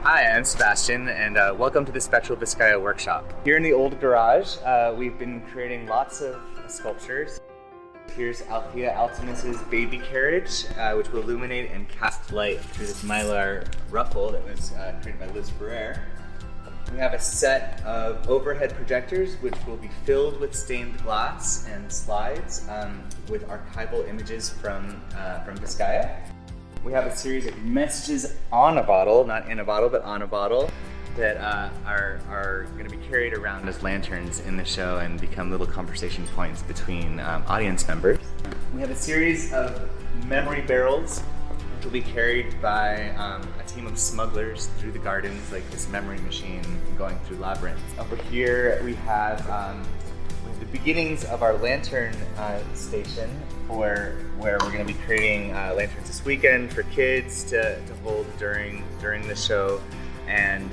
Hi, I'm Sebastian, and welcome to the Spectral Vizcaya workshop. Here in the old garage, we've been creating lots of sculptures. Here's Althea Altimus's baby carriage, which will illuminate and cast light through this mylar ruffle that was created by Liz Ferrer. We have a set of overhead projectors, which will be filled with stained glass and slides with archival images from Vizcaya. We have a series of messages on a bottle, not in a bottle, but on a bottle, that are going to be carried around as lanterns in the show and become little conversation points between audience members. We have a series of memory barrels, which will be carried by a team of smugglers through the gardens, like this memory machine going through labyrinths. Over here we have the beginnings of our lantern station, where we're going to be creating lanterns this weekend for kids to hold during the show, and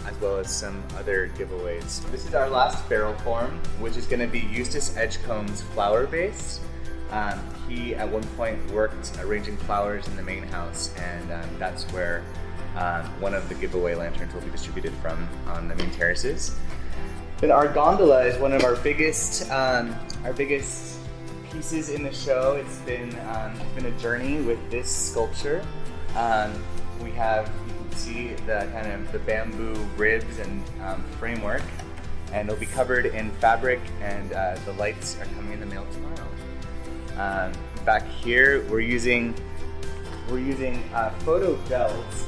as well as some other giveaways. This is our last barrel form, which is going to be Eustace Edgecombe's flower base. He at one point worked arranging flowers in the main house, and that's where one of the giveaway lanterns will be distributed from on the main terraces. Then our gondola is one of our biggest pieces in the show. It's been a journey with this sculpture. We have, you can see the kind of the bamboo ribs and framework, and it'll be covered in fabric, and the lights are coming in the mail tomorrow. Back here, we're using photo gels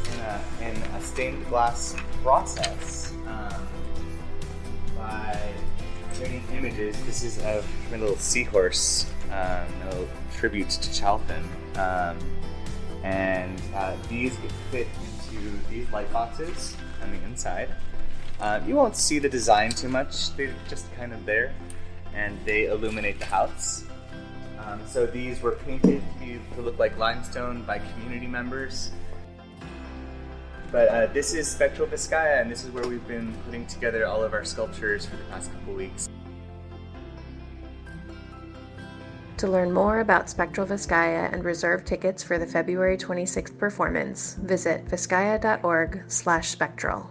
in a stained glass process. By creating images. This is a little seahorse, a little tribute to Chalfin. And these get fit into these light boxes on the inside. You won't see the design too much, they're just kind of there, and they illuminate the house. So these were painted to look like limestone by community members. But this is Spectral Vizcaya, and this is where we've been putting together all of our sculptures for the past couple weeks. To learn more about Spectral Vizcaya and reserve tickets for the February 26th performance, visit vizcaya.org/spectral.